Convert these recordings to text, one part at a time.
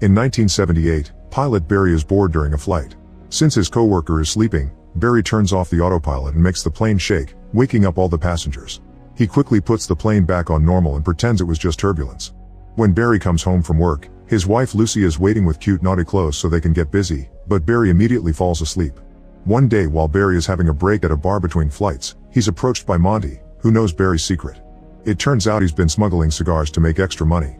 In 1978, pilot Barry is bored during a flight. Since his coworker is sleeping, Barry turns off the autopilot and makes the plane shake, waking up all the passengers. He quickly puts the plane back on normal and pretends it was just turbulence. When Barry comes home from work, his wife Lucy is waiting with cute naughty clothes so they can get busy, but Barry immediately falls asleep. One day while Barry is having a break at a bar between flights, he's approached by Monty, who knows Barry's secret. It turns out he's been smuggling cigars to make extra money.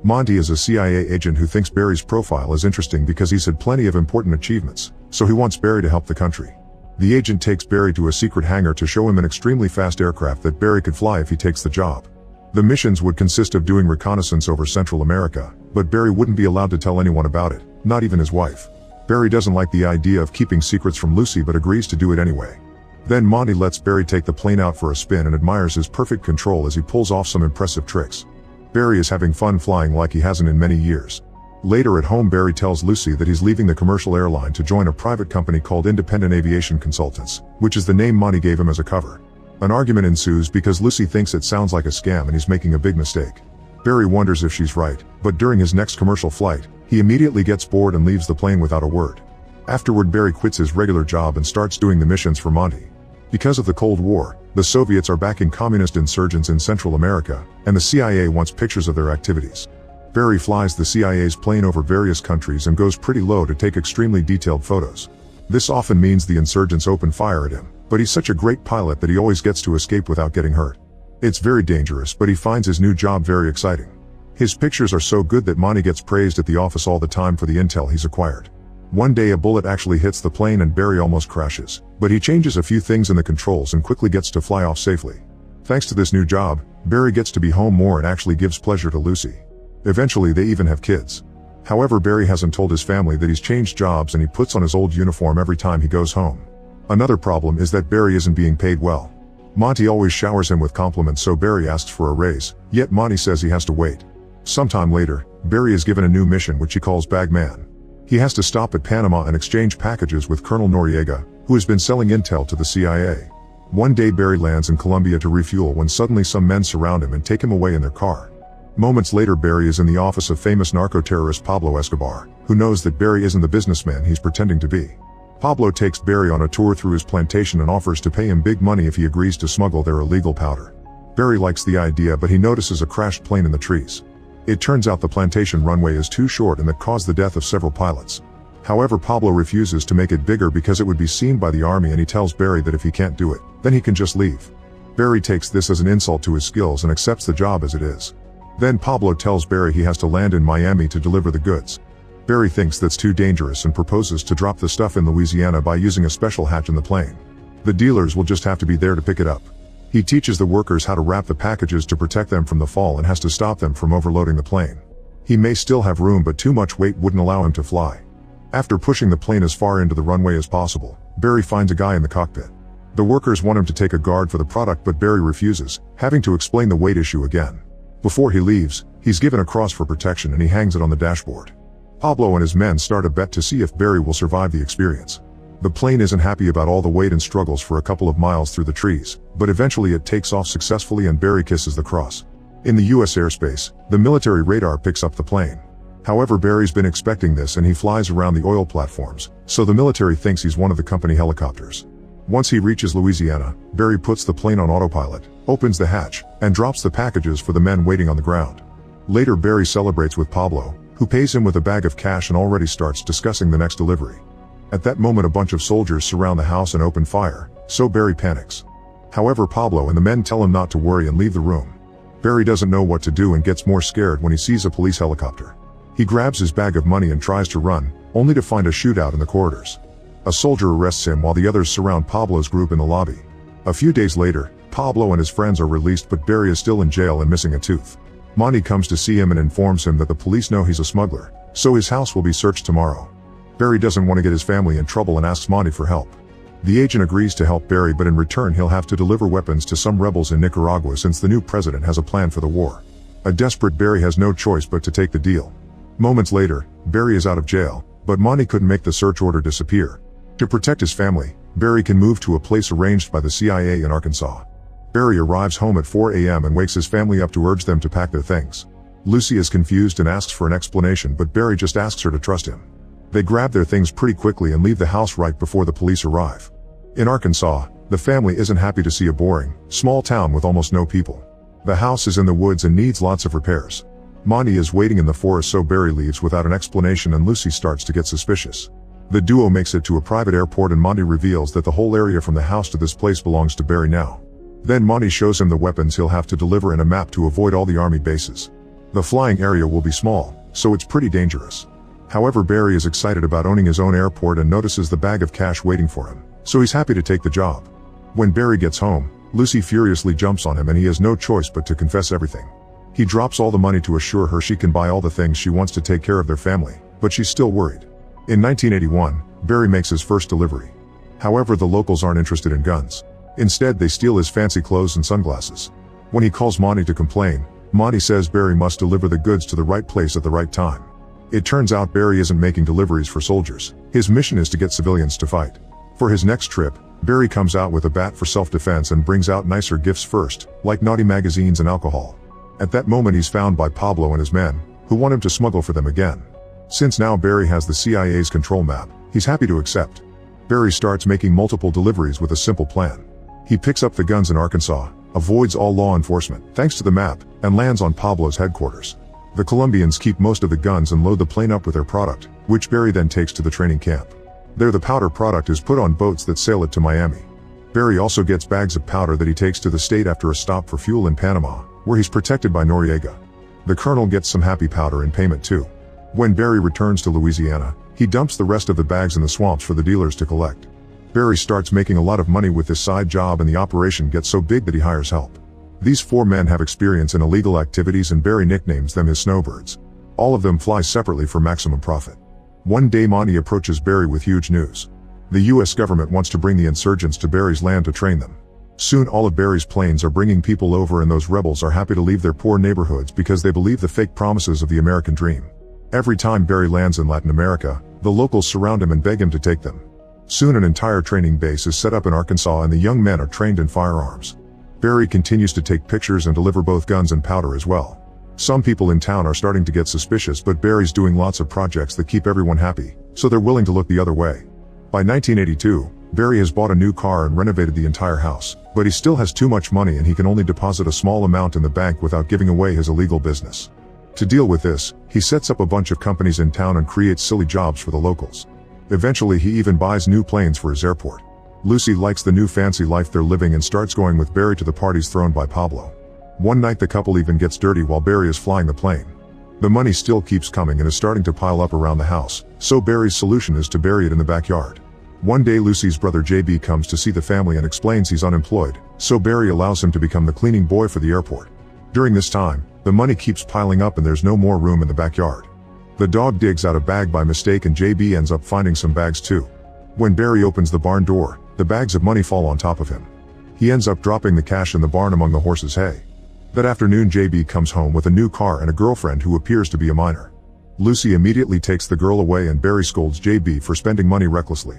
Monty is a CIA agent who thinks Barry's profile is interesting because he's had plenty of important achievements, so he wants Barry to help the country. The agent takes Barry to a secret hangar to show him an extremely fast aircraft that Barry could fly if he takes the job. The missions would consist of doing reconnaissance over Central America, but Barry wouldn't be allowed to tell anyone about it, not even his wife. Barry doesn't like the idea of keeping secrets from Lucy but agrees to do it anyway. Then Monty lets Barry take the plane out for a spin and admires his perfect control as he pulls off some impressive tricks. Barry is having fun flying like he hasn't in many years. Later at home, Barry tells Lucy that he's leaving the commercial airline to join a private company called Independent Aviation Consultants, which is the name Monty gave him as a cover. An argument ensues because Lucy thinks it sounds like a scam and he's making a big mistake. Barry wonders if she's right, but during his next commercial flight, he immediately gets bored and leaves the plane without a word. Afterward, Barry quits his regular job and starts doing the missions for Monty. Because of the Cold War, the Soviets are backing communist insurgents in Central America, and the CIA wants pictures of their activities. Barry flies the CIA's plane over various countries and goes pretty low to take extremely detailed photos. This often means the insurgents open fire at him, but he's such a great pilot that he always gets to escape without getting hurt. It's very dangerous, but he finds his new job very exciting. His pictures are so good that Monty gets praised at the office all the time for the intel he's acquired. One day a bullet actually hits the plane and Barry almost crashes, but he changes a few things in the controls and quickly gets to fly off safely. Thanks to this new job, Barry gets to be home more and actually gives pleasure to Lucy. Eventually they even have kids. However, Barry hasn't told his family that he's changed jobs and he puts on his old uniform every time he goes home. Another problem is that Barry isn't being paid well. Monty always showers him with compliments, so Barry asks for a raise, yet Monty says he has to wait. Sometime later, Barry is given a new mission which he calls Bagman. He has to stop at Panama and exchange packages with Colonel Noriega, who has been selling intel to the CIA. One day Barry lands in Colombia to refuel when suddenly some men surround him and take him away in their car. Moments later, Barry is in the office of famous narco-terrorist Pablo Escobar, who knows that Barry isn't the businessman he's pretending to be. Pablo takes Barry on a tour through his plantation and offers to pay him big money if he agrees to smuggle their illegal powder. Barry likes the idea, but he notices a crashed plane in the trees. It turns out the plantation runway is too short and that caused the death of several pilots. However, Pablo refuses to make it bigger because it would be seen by the army, and he tells Barry that if he can't do it, then he can just leave. Barry takes this as an insult to his skills and accepts the job as it is. Then Pablo tells Barry he has to land in Miami to deliver the goods. Barry thinks that's too dangerous and proposes to drop the stuff in Louisiana by using a special hatch in the plane. The dealers will just have to be there to pick it up. He teaches the workers how to wrap the packages to protect them from the fall and has to stop them from overloading the plane. He may still have room, but too much weight wouldn't allow him to fly. After pushing the plane as far into the runway as possible, Barry finds a guy in the cockpit. The workers want him to take a guard for the product, but Barry refuses, having to explain the weight issue again. Before he leaves, he's given a cross for protection and he hangs it on the dashboard. Pablo and his men start a bet to see if Barry will survive the experience. The plane isn't happy about all the weight and struggles for a couple of miles through the trees, but eventually it takes off successfully and Barry kisses the cross. In the US airspace, the military radar picks up the plane. However, Barry's been expecting this and he flies around the oil platforms, so the military thinks he's one of the company helicopters. Once he reaches Louisiana, Barry puts the plane on autopilot, opens the hatch, and drops the packages for the men waiting on the ground. Later, Barry celebrates with Pablo, who pays him with a bag of cash and already starts discussing the next delivery. At that moment, a bunch of soldiers surround the house and open fire, so Barry panics. However, Pablo and the men tell him not to worry and leave the room. Barry doesn't know what to do and gets more scared when he sees a police helicopter. He grabs his bag of money and tries to run, only to find a shootout in the corridors. A soldier arrests him while the others surround Pablo's group in the lobby. A few days later, Pablo and his friends are released, but Barry is still in jail and missing a tooth. Monty comes to see him and informs him that the police know he's a smuggler, so his house will be searched tomorrow. Barry doesn't want to get his family in trouble and asks Monty for help. The agent agrees to help Barry, but in return he'll have to deliver weapons to some rebels in Nicaragua since the new president has a plan for the war. A desperate Barry has no choice but to take the deal. Moments later, Barry is out of jail, but Monty couldn't make the search order disappear. To protect his family, Barry can move to a place arranged by the CIA in Arkansas. Barry arrives home at 4 a.m. and wakes his family up to urge them to pack their things. Lucy is confused and asks for an explanation, but Barry just asks her to trust him. They grab their things pretty quickly and leave the house right before the police arrive. In Arkansas, the family isn't happy to see a boring, small town with almost no people. The house is in the woods and needs lots of repairs. Monty is waiting in the forest, so Barry leaves without an explanation and Lucy starts to get suspicious. The duo makes it to a private airport and Monty reveals that the whole area from the house to this place belongs to Barry now. Then Monty shows him the weapons he'll have to deliver and a map to avoid all the army bases. The flying area will be small, so it's pretty dangerous. However, Barry is excited about owning his own airport and notices the bag of cash waiting for him, so he's happy to take the job. When Barry gets home, Lucy furiously jumps on him and he has no choice but to confess everything. He drops all the money to assure her she can buy all the things she wants to take care of their family, but she's still worried. In 1981, Barry makes his first delivery. However, the locals aren't interested in guns. Instead, they steal his fancy clothes and sunglasses. When he calls Monty to complain, Monty says Barry must deliver the goods to the right place at the right time. It turns out Barry isn't making deliveries for soldiers. His mission is to get civilians to fight. For his next trip, Barry comes out with a bat for self-defense and brings out nicer gifts first, like naughty magazines and alcohol. At that moment he's found by Pablo and his men, who want him to smuggle for them again. Since now Barry has the CIA's control map, he's happy to accept. Barry starts making multiple deliveries with a simple plan. He picks up the guns in Arkansas, avoids all law enforcement, thanks to the map, and lands on Pablo's headquarters. The Colombians keep most of the guns and load the plane up with their product, which Barry then takes to the training camp. There the powder product is put on boats that sail it to Miami. Barry also gets bags of powder that he takes to the state after a stop for fuel in Panama, where he's protected by Noriega. The colonel gets some happy powder in payment too. When Barry returns to Louisiana, he dumps the rest of the bags in the swamps for the dealers to collect. Barry starts making a lot of money with this side job and the operation gets so big that he hires help. These 4 men have experience in illegal activities and Barry nicknames them his snowbirds. All of them fly separately for maximum profit. One day Monty approaches Barry with huge news. The US government wants to bring the insurgents to Barry's land to train them. Soon all of Barry's planes are bringing people over and those rebels are happy to leave their poor neighborhoods because they believe the fake promises of the American dream. Every time Barry lands in Latin America, the locals surround him and beg him to take them. Soon an entire training base is set up in Arkansas and the young men are trained in firearms. Barry continues to take pictures and deliver both guns and powder as well. Some people in town are starting to get suspicious, but Barry's doing lots of projects that keep everyone happy, so they're willing to look the other way. By 1982, Barry has bought a new car and renovated the entire house, but he still has too much money and he can only deposit a small amount in the bank without giving away his illegal business. To deal with this, he sets up a bunch of companies in town and creates silly jobs for the locals. Eventually he even buys new planes for his airport. Lucy likes the new fancy life they're living and starts going with Barry to the parties thrown by Pablo. One night the couple even gets dirty while Barry is flying the plane. The money still keeps coming and is starting to pile up around the house, so Barry's solution is to bury it in the backyard. One day Lucy's brother JB comes to see the family and explains he's unemployed, so Barry allows him to become the cleaning boy for the airport. During this time, the money keeps piling up and there's no more room in the backyard. The dog digs out a bag by mistake and JB ends up finding some bags too. When Barry opens the barn door, the bags of money fall on top of him. He ends up dropping the cash in the barn among the horses' hay. That afternoon JB comes home with a new car and a girlfriend who appears to be a minor. Lucy immediately takes the girl away and Barry scolds JB for spending money recklessly.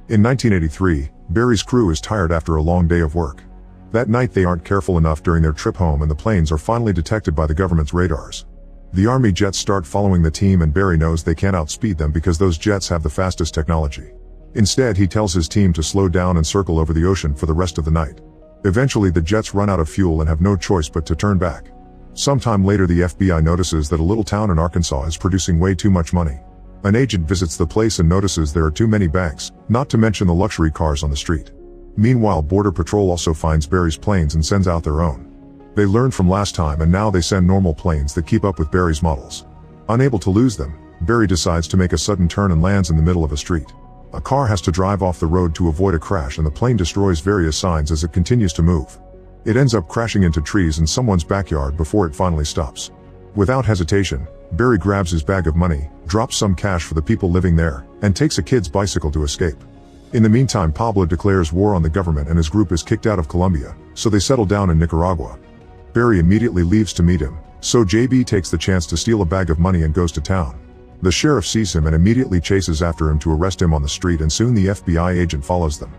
In 1983, Barry's crew is tired after a long day of work. That night they aren't careful enough during their trip home and the planes are finally detected by the government's radars. The army jets start following the team and Barry knows they can't outspeed them because those jets have the fastest technology. Instead he tells his team to slow down and circle over the ocean for the rest of the night. Eventually the jets run out of fuel and have no choice but to turn back. Sometime later the FBI notices that a little town in Arkansas is producing way too much money. An agent visits the place and notices there are too many banks, not to mention the luxury cars on the street. Meanwhile Border Patrol also finds Barry's planes and sends out their own. They learned from last time and now they send normal planes that keep up with Barry's models. Unable to lose them, Barry decides to make a sudden turn and lands in the middle of a street. A car has to drive off the road to avoid a crash and the plane destroys various signs as it continues to move. It ends up crashing into trees in someone's backyard before it finally stops. Without hesitation, Barry grabs his bag of money, drops some cash for the people living there, and takes a kid's bicycle to escape. In the meantime Pablo declares war on the government and his group is kicked out of Colombia, so they settle down in Nicaragua. Barry immediately leaves to meet him, so JB takes the chance to steal a bag of money and goes to town. The sheriff sees him and immediately chases after him to arrest him on the street and soon the FBI agent follows them.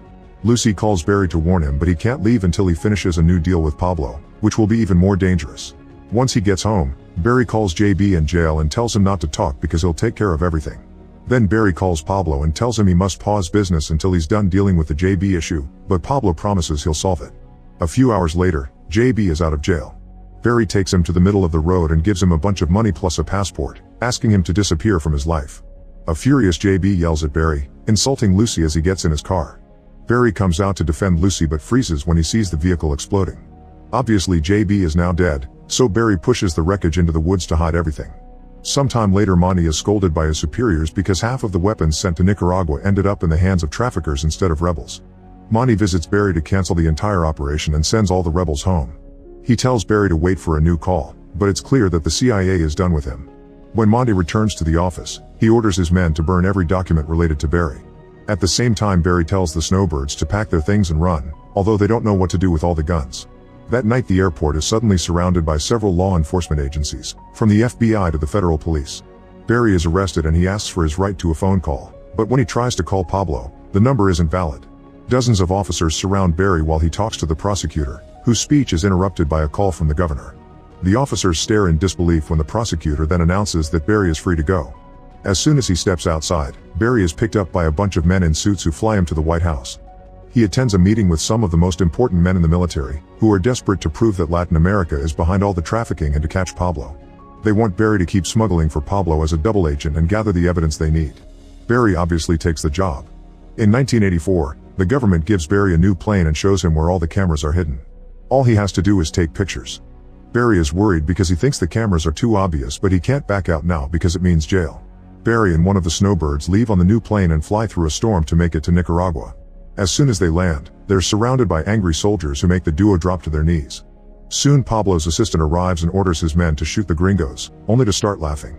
Lucy calls Barry to warn him but he can't leave until he finishes a new deal with Pablo, which will be even more dangerous. Once he gets home, Barry calls JB in jail and tells him not to talk because he'll take care of everything. Then Barry calls Pablo and tells him he must pause business until he's done dealing with the JB issue, but Pablo promises he'll solve it. A few hours later, JB is out of jail. Barry takes him to the middle of the road and gives him a bunch of money plus a passport, asking him to disappear from his life. A furious JB yells at Barry, insulting Lucy as he gets in his car. Barry comes out to defend Lucy but freezes when he sees the vehicle exploding. Obviously JB is now dead, so Barry pushes the wreckage into the woods to hide everything. Sometime later Monty is scolded by his superiors because half of the weapons sent to Nicaragua ended up in the hands of traffickers instead of rebels. Monty visits Barry to cancel the entire operation and sends all the rebels home. He tells Barry to wait for a new call, but it's clear that the CIA is done with him. When Monty returns to the office, he orders his men to burn every document related to Barry. At the same time Barry tells the snowbirds to pack their things and run, although they don't know what to do with all the guns. That night the airport is suddenly surrounded by several law enforcement agencies, from the FBI to the federal police. Barry is arrested and he asks for his right to a phone call, but when he tries to call Pablo, the number isn't valid. Dozens of officers surround Barry while he talks to the prosecutor, whose speech is interrupted by a call from the governor. The officers stare in disbelief when the prosecutor then announces that Barry is free to go. As soon as he steps outside, Barry is picked up by a bunch of men in suits who fly him to the White House. He attends a meeting with some of the most important men in the military, who are desperate to prove that Latin America is behind all the trafficking and to catch Pablo. They want Barry to keep smuggling for Pablo as a double agent and gather the evidence they need. Barry obviously takes the job. In 1984, the government gives Barry a new plane and shows him where all the cameras are hidden. All he has to do is take pictures. Barry is worried because he thinks the cameras are too obvious, but he can't back out now because it means jail. Barry and one of the snowbirds leave on the new plane and fly through a storm to make it to Nicaragua. As soon as they land, they're surrounded by angry soldiers who make the duo drop to their knees. Soon Pablo's assistant arrives and orders his men to shoot the gringos, only to start laughing.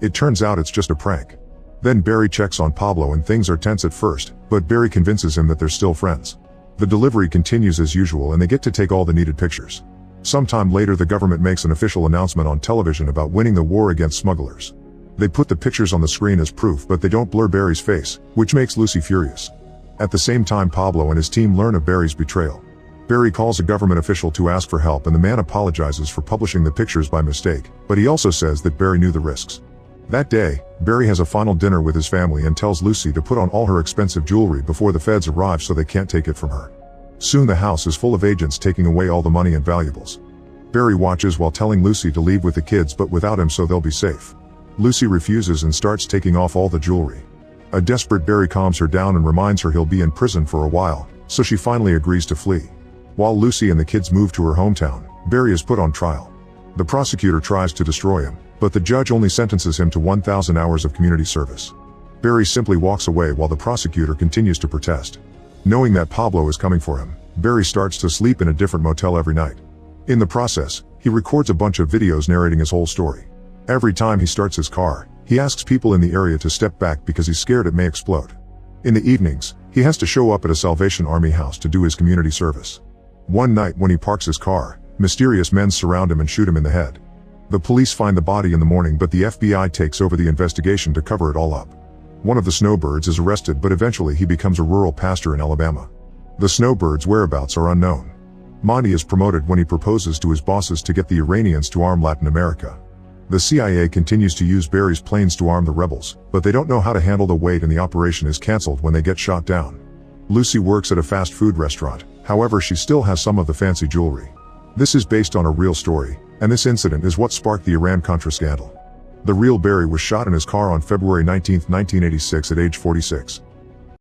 It turns out it's just a prank. Then Barry checks on Pablo and things are tense at first, but Barry convinces him that they're still friends. The delivery continues as usual and they get to take all the needed pictures. Sometime later the government makes an official announcement on television about winning the war against smugglers. They put the pictures on the screen as proof, but they don't blur Barry's face, which makes Lucy furious. At the same time Pablo and his team learn of Barry's betrayal. Barry calls a government official to ask for help and the man apologizes for publishing the pictures by mistake, but he also says that Barry knew the risks. That day, Barry has a final dinner with his family and tells Lucy to put on all her expensive jewelry before the feds arrive so they can't take it from her. Soon the house is full of agents taking away all the money and valuables. Barry watches while telling Lucy to leave with the kids but without him so they'll be safe. Lucy refuses and starts taking off all the jewelry. A desperate Barry calms her down and reminds her he'll be in prison for a while, so she finally agrees to flee. While Lucy and the kids move to her hometown, Barry is put on trial. The prosecutor tries to destroy him, but the judge only sentences him to 1,000 hours of community service. Barry simply walks away while the prosecutor continues to protest. Knowing that Pablo is coming for him, Barry starts to sleep in a different motel every night. In the process, he records a bunch of videos narrating his whole story. Every time he starts his car, he asks people in the area to step back because he's scared it may explode. In the evenings, he has to show up at a Salvation Army house to do his community service. One night when he parks his car, mysterious men surround him and shoot him in the head. The police find the body in the morning but the FBI takes over the investigation to cover it all up. One of the snowbirds is arrested but eventually he becomes a rural pastor in Alabama. The snowbird's whereabouts are unknown. Monty is promoted when he proposes to his bosses to get the Iranians to arm Latin America. The CIA continues to use Barry's planes to arm the rebels, but they don't know how to handle the weight and the operation is cancelled when they get shot down. Lucy works at a fast food restaurant, however she still has some of the fancy jewelry. This is based on a real story, and this incident is what sparked the Iran-Contra scandal. The real Barry was shot in his car on February 19, 1986 at age 46.